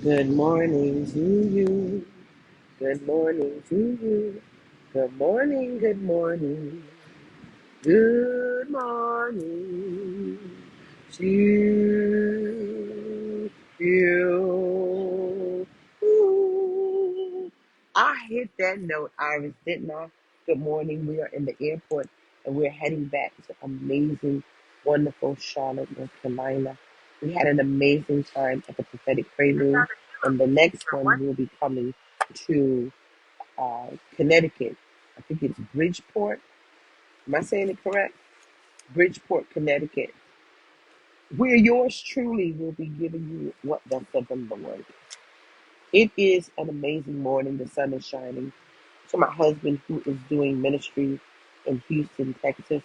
Good morning to you. Good morning to you. Good morning, good morning. Good morning to you. Ooh. I hit that note, Iris, didn't I? Good morning. We are in the airport and we're heading back to amazing, wonderful Charlotte, North Carolina. We had an amazing time at the prophetic prelude, and the next one will be coming to Connecticut. I think it's Bridgeport. Am I saying it correct? Bridgeport, Connecticut, where yours truly will be giving you what thus said the Lord. It is an amazing morning. The sun is shining. To my husband, who is doing ministry in Houston, Texas,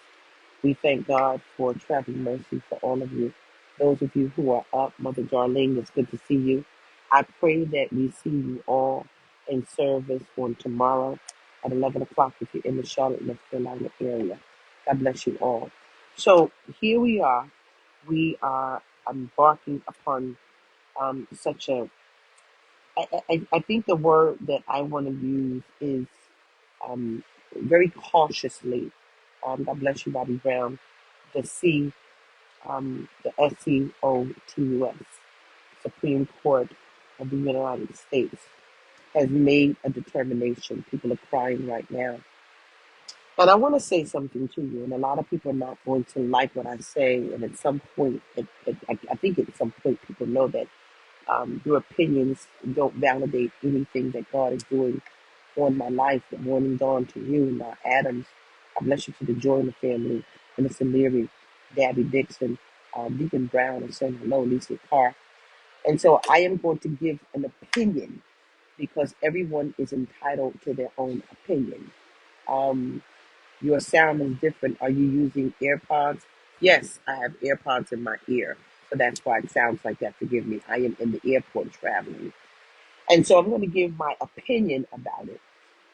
we thank God for traveling mercy for all of you. Those of you who are up, Mother Darlene, it's good to see you. I pray that we see you all in service on tomorrow at 11 o'clock if you're in the Charlotte, North Carolina area. God bless you all. So here we are. We are embarking upon such a, I think the word that I want to use is um, very cautiously. God bless you, Bobby Brown. The C, the SCOTUS, Supreme Court of the United States, has made a determination. People are crying right now. And I want to say something to you, and a lot of people are not going to like what I say. And at some point, I think at some point, people know that your opinions don't validate anything that God is doing on my life. Good morning, dawn to you, now Adams. I bless you to the Joy in the family, Minister Leary, Gabby Dixon, Deacon Brown, and saying hello, Lisa Carr. And so I am going to give an opinion because everyone is entitled to their own opinion. Um, your sound is different. Are you using AirPods? Yes, I have AirPods in my ear. So that's why it sounds like that. Forgive me. I am in the airport traveling. And so I'm going to give my opinion about it.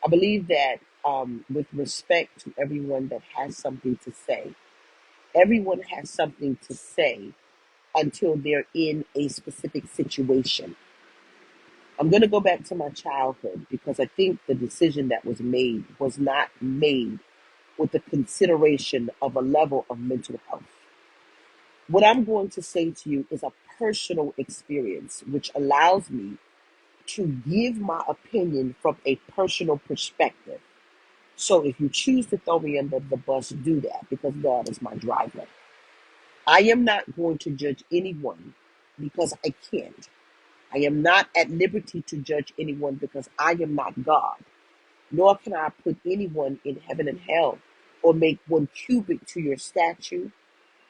I believe that with respect to everyone that has something to say, everyone has something to say until they're in a specific situation. I'm going to go back to my childhood because I think the decision that was not made with the consideration of a level of mental health. What I'm going to say to you is a personal experience, which allows me to give my opinion from a personal perspective. So if you choose to throw me under the bus, do that because God is my driver. I am not going to judge anyone because I can't. I am not at liberty to judge anyone because I am not God. Nor can I put anyone in heaven and hell or make one cubit to your statue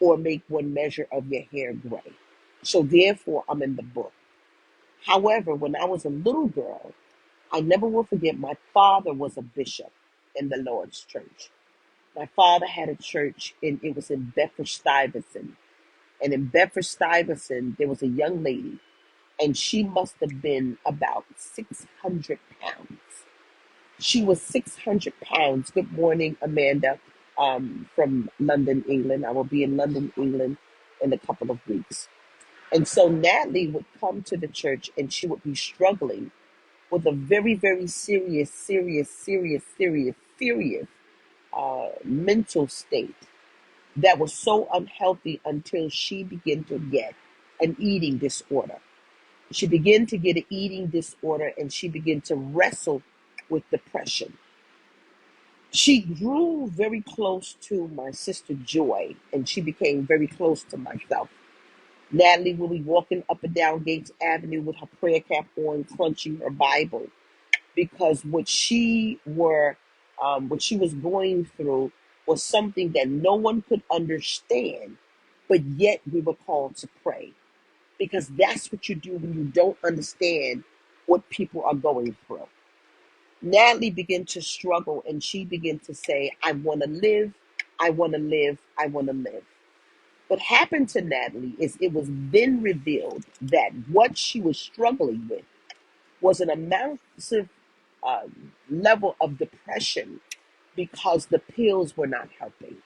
or make one measure of your hair gray. So therefore, I'm in the book. However, when I was a little girl, I never will forget my father was a bishop in the Lord's church. My father had a church, and it was in Bedford Stuyvesant. And in Bedford Stuyvesant, there was a young lady, and she must have been about 600 pounds. She was 600 pounds. Good morning, Amanda, from London, England. I will be in London, England in a couple of weeks. And so Natalie would come to the church, and she would be struggling with a very, very serious mental state that was so unhealthy until she began to get an eating disorder. She began to get an eating disorder and she began to wrestle with depression. She grew very close to my sister Joy and she became very close to myself. Natalie will be walking up and down Gates Avenue with her prayer cap on, crunching her Bible because what she was going through was something that no one could understand, but yet we were called to pray because that's what you do when you don't understand what people are going through. Natalie began to struggle and she began to say, I want to live, I want to live, I want to live. What happened to Natalie is it was then revealed that what she was struggling with was an massive level of depression because the pills were not helping.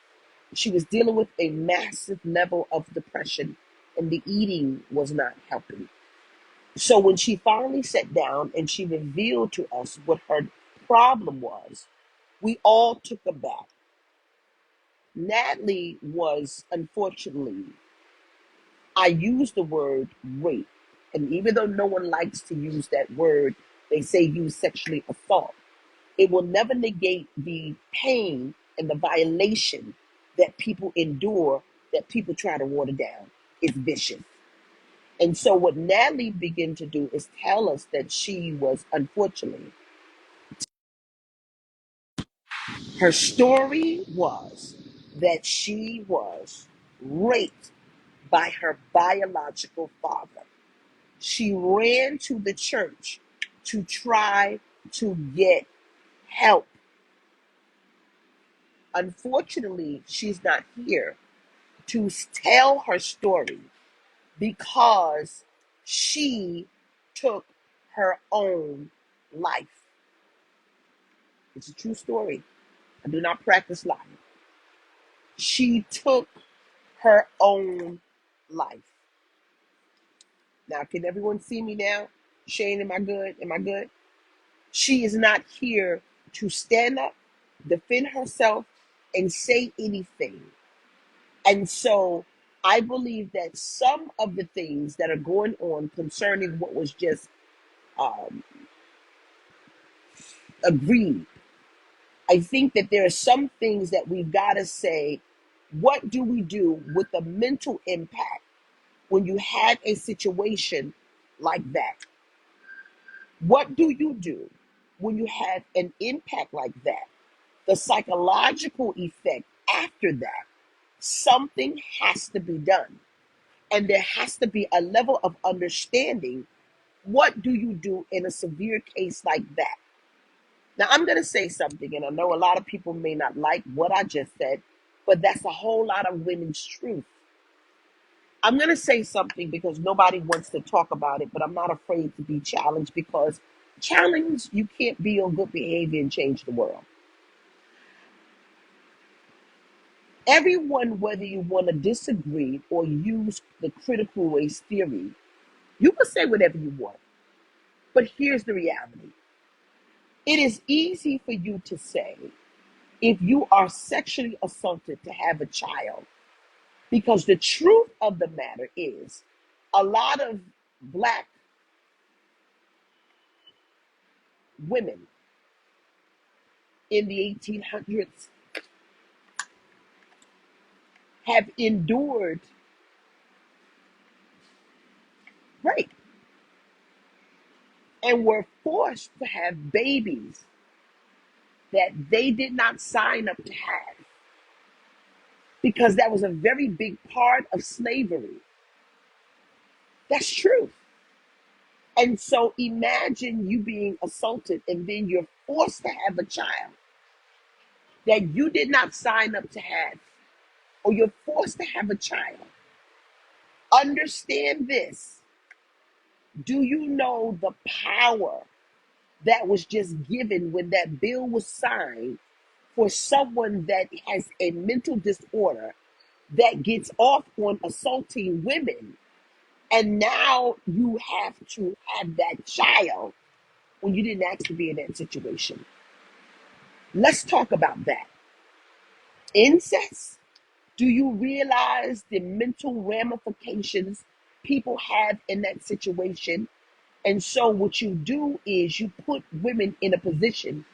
She was dealing with a massive level of depression and the eating was not helping. So when she finally sat down and she revealed to us what her problem was, we all took aback. Natalie was, unfortunately, I use the word rape. And even though no one likes to use that word, they say use sexually assault. It will never negate the pain and the violation that people endure, that people try to water down. It's vicious. And so what Natalie began to do is tell us that she was, unfortunately, her story was that she was raped by her biological father. She ran to the church to try to get help. Unfortunately, she's not here to tell her story because she took her own life. It's a true story. I do not practice lying. She took her own life. Now, can everyone see me now? Shane, am I good? Am I good? She is not here to stand up, defend herself, and say anything. And so I believe that some of the things that are going on concerning what was just um, agreed, I think that there are some things that we've got to say, what do we do with the mental impact when you had a situation like that? What do you do when you have an impact like that? The psychological effect after that, something has to be done. And there has to be a level of understanding. What do you do in a severe case like that? Now, I'm going to say something, and I know a lot of people may not like what I just said, but that's a whole lot of women's truth. I'm going to say something because nobody wants to talk about it, but I'm not afraid to be challenged because challenge, you can't be on good behavior and change the world. Everyone, whether you want to disagree or use the critical race theory, you can say whatever you want. But here's the reality. It is easy for you to say, if you are sexually assaulted, to have a child, because the truth of the matter is a lot of Black women in the 1800s have endured rape and were forced to have babies that they did not sign up to have, because that was a very big part of slavery. That's true. And so imagine you being assaulted and then you're forced to have a child that you did not sign up to have, or you're forced to have a child. Understand this. Do you know the power that was just given when that bill was signed for someone that has a mental disorder that gets off on assaulting women? And now you have to have that child when you didn't ask to be in that situation. Let's talk about that. Incest. Do you realize the mental ramifications people have in that situation? And so what you do is you put women in a position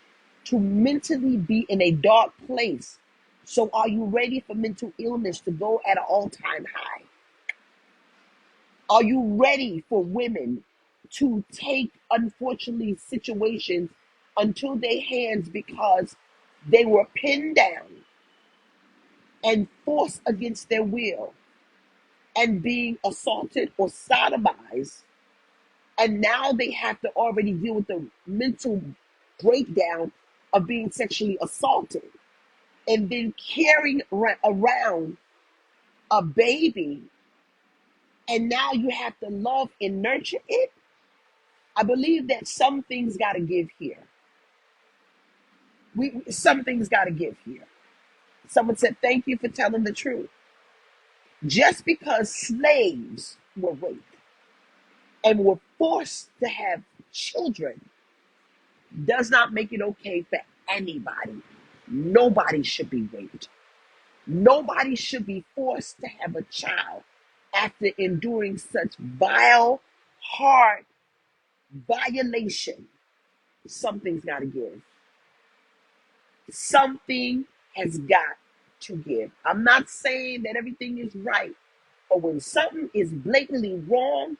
to mentally be in a dark place. So are you ready for mental illness to go at an all-time high? Are you ready for women to take, unfortunately, situations until their hands because they were pinned down and forced against their will and being assaulted or sodomized, and now they have to already deal with the mental breakdown of being sexually assaulted and then carrying around a baby, and now you have to love and nurture it? I believe that some things got to give here. Some things got to give here. Someone said, thank you for telling the truth. Just because slaves were raped, and were forced to have children does not make it okay for anybody. Nobody should be raped. Nobody should be forced to have a child after enduring such vile, hard violation. Something's got to give. Something has got to give. I'm not saying that everything is right, but when something is blatantly wrong,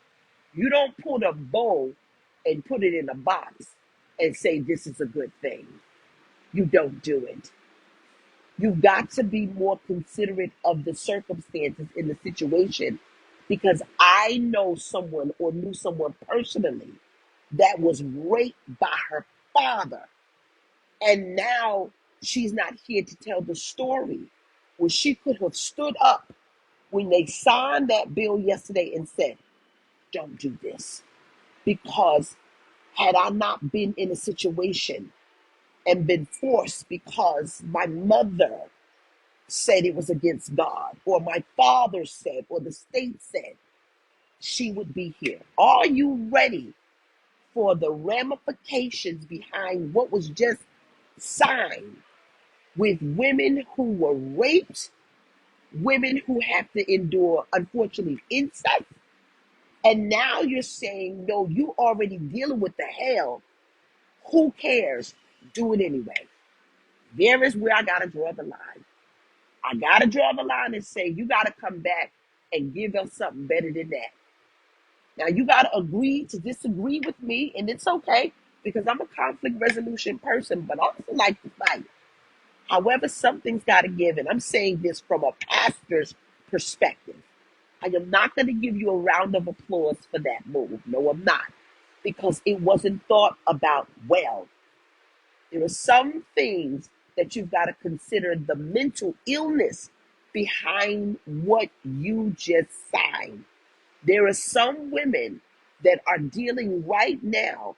you don't put a bow and put it in a box and say this is a good thing. You don't do it. You've got to be more considerate of the circumstances in the situation, because I know someone or knew someone personally that was raped by her father. And now she's not here to tell the story. When she could have stood up when they signed that bill yesterday and said, don't do this. Because had I not been in a situation and been forced because my mother said it was against God, or my father said, or the state said, she would be here. Are you ready for the ramifications behind what was just signed with women who were raped, women who have to endure, unfortunately, incest? And now you're saying, no, you already dealing with the hell. Who cares? Do it anyway. There is where I got to draw the line. I got to draw the line and say, you got to come back and give us something better than that. Now, you got to agree to disagree with me, and it's okay, because I'm a conflict resolution person, but I also like to fight. However, something's got to give, and I'm saying this from a pastor's perspective. I am not going to give you a round of applause for that move. No, I'm not, because it wasn't thought about well. There are some things that you've got to consider the mental illness behind what you just signed. There are some women that are dealing right now,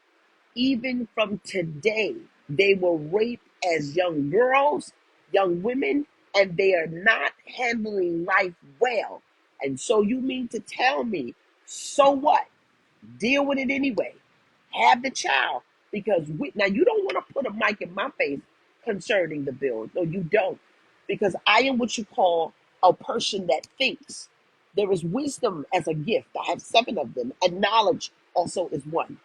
even from today. They were raped as young girls, young women, and they are not handling life well. And so you mean to tell me, so what? Deal with it anyway. Have the child. Because now you don't want to put a mic in my face concerning the bill. No, you don't. Because I am what you call a person that thinks. There is wisdom as a gift. I have 7 of them, and knowledge also is one.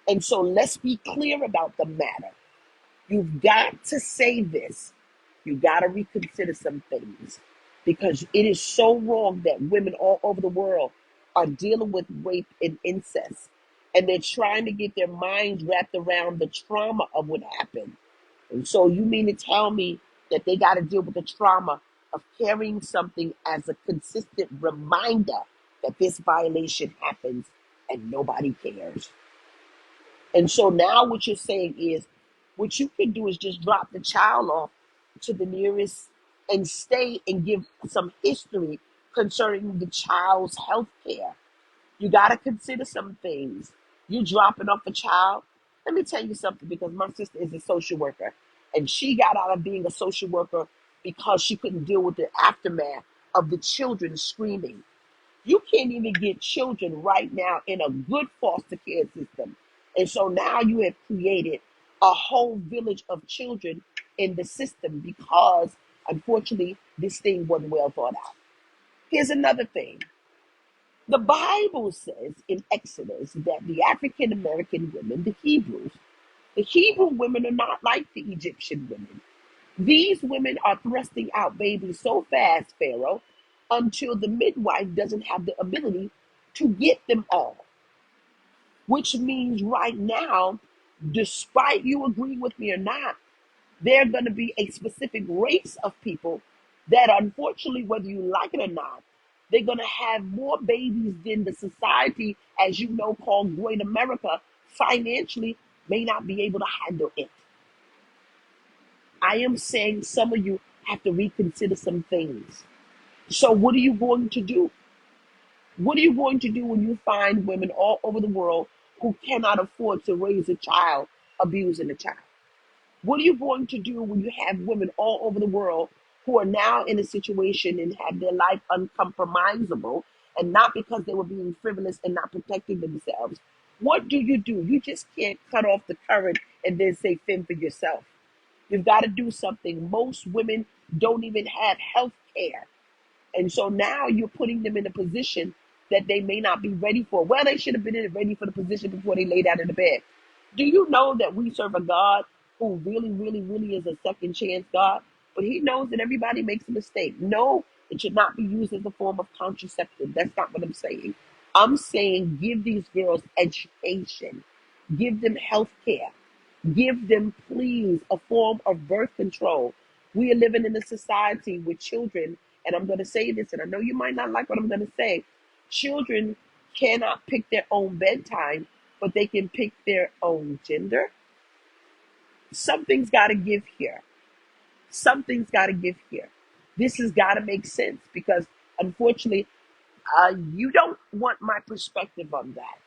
And so let's be clear about the matter. You've got to say this. You got to reconsider some things, because it is so wrong that women all over the world are dealing with rape and incest, and they're trying to get their minds wrapped around the trauma of what happened. And so you mean to tell me that they got to deal with the trauma of carrying something as a consistent reminder that this violation happens and nobody cares? And so now what you're saying is, what you can do is just drop the child off to the nearest and stay and give some history concerning the child's health care. You got to consider some things. You dropping off a child. Let me tell you something, because my sister is a social worker, and she got out of being a social worker because she couldn't deal with the aftermath of the children screaming. You can't even get children right now in a good foster care system. And so now you have created a whole village of children in the system because, unfortunately, this thing wasn't well thought out. Here's another thing. The Bible says in Exodus that the African American women, the Hebrew women are not like the Egyptian women. These women are thrusting out babies so fast, Pharaoh, until the midwife doesn't have the ability to get them all. Which means right now, despite you agreeing with me or not, there are going to be a specific race of people that, unfortunately, whether you like it or not, they're going to have more babies than the society, as you know, called Great America, financially may not be able to handle it. I am saying some of you have to reconsider some things. So what are you going to do? What are you going to do when you find women all over the world who cannot afford to raise a child abusing a child? What are you going to do when you have women all over the world who are now in a situation and have their life uncompromisable, and not because they were being frivolous and not protecting themselves. What do? You just can't cut off the current and then say fend for yourself. You've got to do something. Most women don't even have health care. And so now you're putting them in a position that they may not be ready for. Well, they should have been ready for the position before they lay down in the bed. Do you know that we serve a God who really, really, really is a second chance God? But he knows that everybody makes a mistake. No, it should not be used as a form of contraceptive. That's not what I'm saying. I'm saying give these girls education, give them health care, give them, please, a form of birth control. We are living in a society with children, and I'm going to say this, and I know you might not like what I'm going to say. Children cannot pick their own bedtime, but they can pick their own gender. Something's got to give here. Something's got to give here. This has got to make sense because, unfortunately, you don't want my perspective on that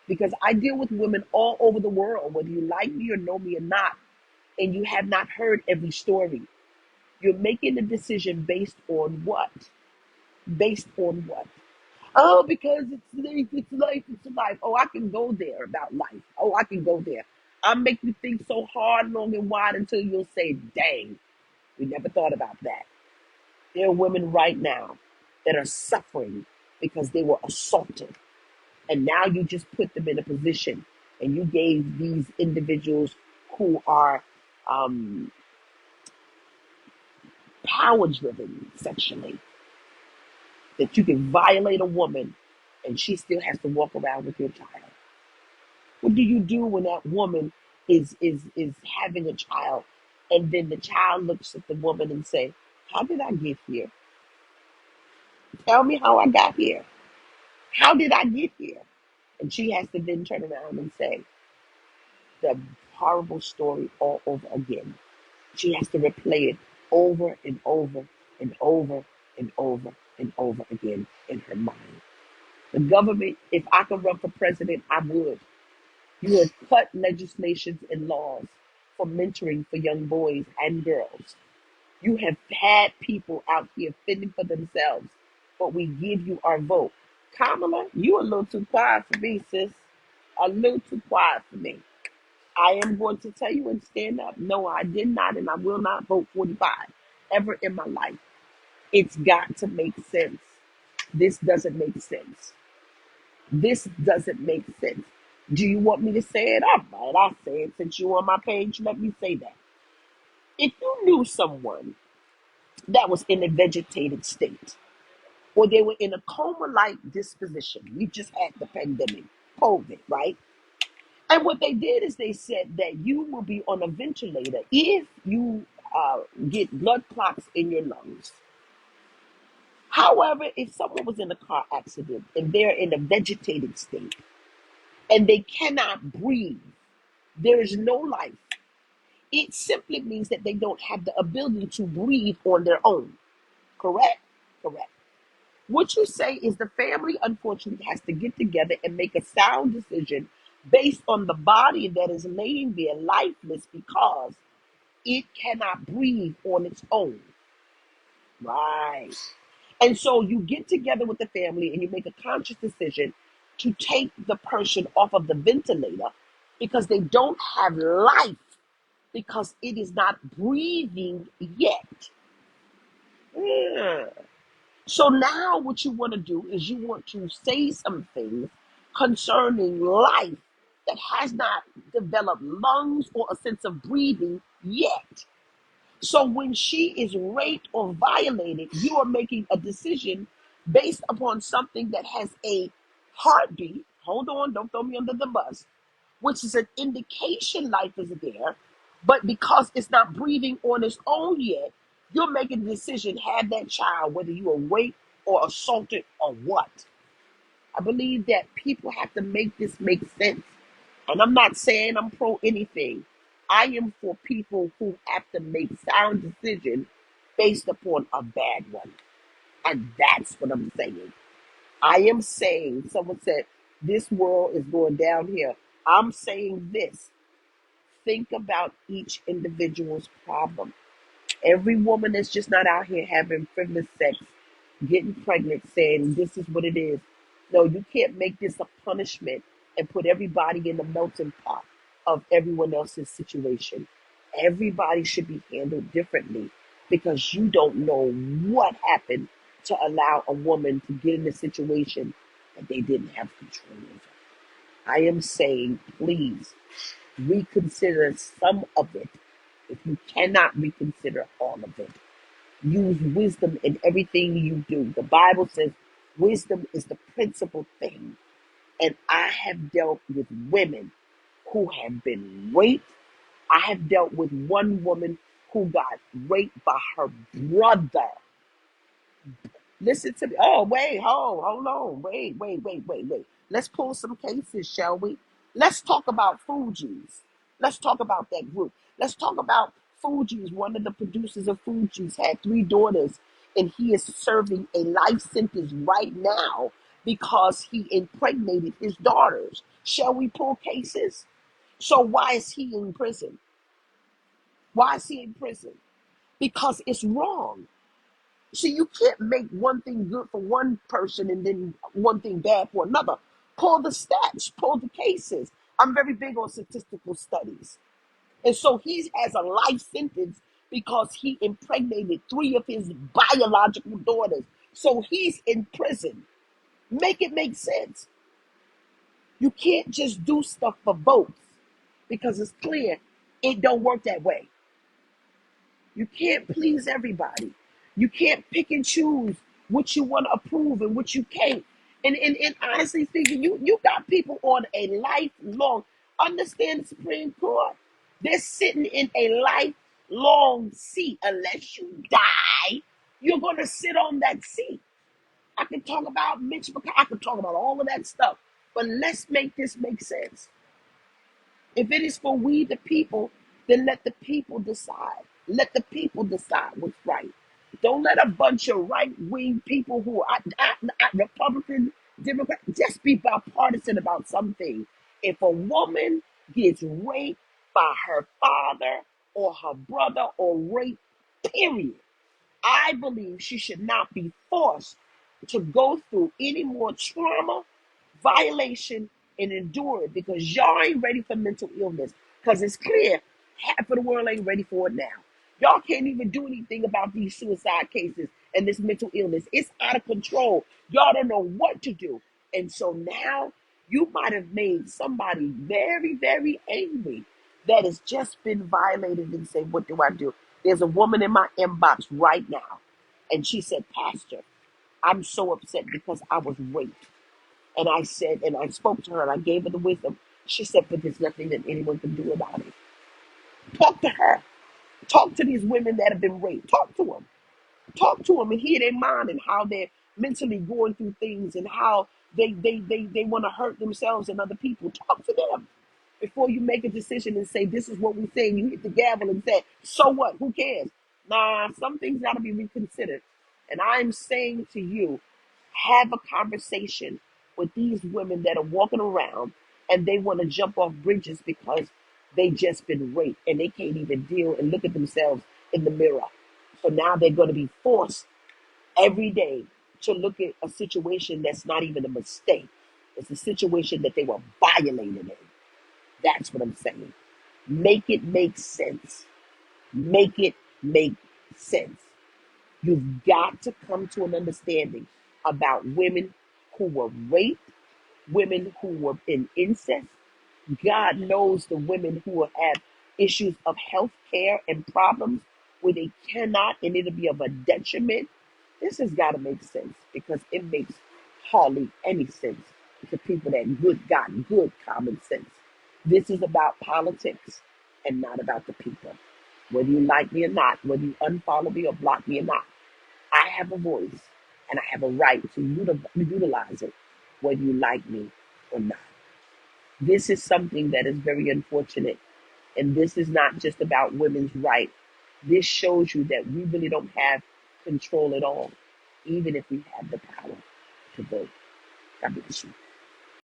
because I deal with women all over the world, whether you like me or know me or not, and you have not heard every story. You're making a decision based on what? Based on what? Oh, because it's life, it's life, it's life. Oh, I can go there about life. Oh, I can go there. I'll make you think so hard, long, and wide until you'll say, dang, we never thought about that. There are women right now that are suffering because they were assaulted. And now you just put them in a position and you gave these individuals who are power driven sexually that you can violate a woman and she still has to walk around with your child. What do you do when that woman is having a child and then the child looks at the woman and say, how did I get here? Tell me how I got here. How did I get here? And she has to then turn around and say the horrible story all over again. She has to replay it over and over and over and over and over again in her mind. The government, if I could run for president, I would. You have cut legislations and laws for mentoring for young boys and girls. You have had people out here fending for themselves, but we give you our vote. Kamala, you a little too quiet for me, sis. A little too quiet for me. I am going to tell you and stand up. No, I did not, and I will not vote 45 ever in my life. It's got to make sense. This doesn't make sense. This doesn't make sense. Do you want me to say it? All right, I'll say it. Since you're on my page, let me say that. If you knew someone that was in a vegetated state, or they were in a coma-like disposition, we just had the pandemic, COVID, right? And what they did is they said that you will be on a ventilator if you get blood clots in your lungs. However, if someone was in a car accident and they're in a vegetated state and they cannot breathe, there is no life. It simply means that they don't have the ability to breathe on their own. Correct? Correct. What you say is the family, unfortunately, has to get together and make a sound decision based on the body that is laying there lifeless because it cannot breathe on its own. Right. And so you get together with the family and you make a conscious decision to take the person off of the ventilator because they don't have life because it is not breathing yet. Yeah. So now what you want to do is you want to say some things concerning life that has not developed lungs or a sense of breathing yet. So when she is raped or violated, you are making a decision based upon something that has a heartbeat. Hold on, don't throw me under the bus, which is an indication life is there. But because it's not breathing on its own yet, you're making a decision, have that child, whether you are raped or assaulted or what. I believe that people have to make this make sense. And I'm not saying I'm pro anything. I am for people who have to make sound decisions based upon a bad one. And that's what I'm saying. I am saying, someone said, this world is going down here. I'm saying this. Think about each individual's problem. Every woman is just not out here having frivolous sex getting pregnant, saying this is what it is. No, you can't make this a punishment and put everybody in the melting pot of everyone else's situation. Everybody should be handled differently because you don't know what happened to allow a woman to get in a situation that they didn't have control over. I am saying, please reconsider some of it if you cannot reconsider all of it. Use wisdom in everything you do. The Bible says wisdom is the principal thing. And I have dealt with women who have been raped. I have dealt with one woman who got raped by her brother. Listen to me. Oh, wait, hold on. Wait. Let's pull some cases, shall we? Let's talk about Fuji's. Let's talk about that group. Let's talk about Fuji's. One of the producers of Fuji's had 3 daughters, and he is serving a life sentence right now because he impregnated his daughters. Shall we pull cases? So why is he in prison? Why is he in prison? Because it's wrong. See, you can't make one thing good for one person and then one thing bad for another. Pull the stats, pull the cases. I'm very big on statistical studies. And so he has a life sentence because he impregnated 3 of his biological daughters. So he's in prison. Make it make sense. You can't just do stuff for votes because it's clear it don't work that way. You can't please everybody. You can't pick and choose what you want to approve and what you can't. And honestly speaking, you got people on a lifelong, understand the Supreme Court. They're sitting in a lifelong seat. Unless you die, you're going to sit on that seat. I can talk about Mitch McConnell. I can talk about all of that stuff. But let's make this make sense. If it is for we the people, then let the people decide. Let the people decide what's right. Don't let a bunch of right-wing people who are Republican, Democrat, just be bipartisan about something. If a woman gets raped by her father or her brother or raped, period, I believe she should not be forced to go through any more trauma, violation, and endure it because y'all ain't ready for mental illness. Because it's clear half of the world ain't ready for it now. Y'all can't even do anything about these suicide cases and this mental illness. It's out of control. Y'all don't know what to do. And so now you might have made somebody very, very angry that has just been violated and say, what do I do? There's a woman in my inbox right now, and she said, Pastor, I'm so upset because I was raped. And I said, and I spoke to her and I gave her the wisdom. She said, but there's nothing that anyone can do about it. Talk to her. Talk to these women that have been raped. Talk to them. Talk to them and hear their mind and how they're mentally going through things and how they want to hurt themselves and other people. Talk to them before you make a decision and say, this is what we say. You hit the gavel and say, so what? Who cares? Nah, some things got to be reconsidered. And I'm saying to you, have a conversation with these women that are walking around and they want to jump off bridges because they just been raped and they can't even deal and look at themselves in the mirror. So now they're going to be forced every day to look at a situation that's not even a mistake. It's a situation that they were violated in. That's what I'm saying. Make it make sense. Make it make sense. You've got to come to an understanding about women who were raped, women who were in incest. God knows the women who will have issues of health care and problems where they cannot, and it'll be of a detriment. This has got to make sense because it makes hardly any sense to people that got good common sense. This is about politics and not about the people. Whether you like me or not, whether you unfollow me or block me or not, I have a voice and I have a right to utilize it, whether you like me or not. This is something that is very unfortunate. And this is not just about women's rights. This shows you that we really don't have control at all, even if we have the power to vote. God bless you.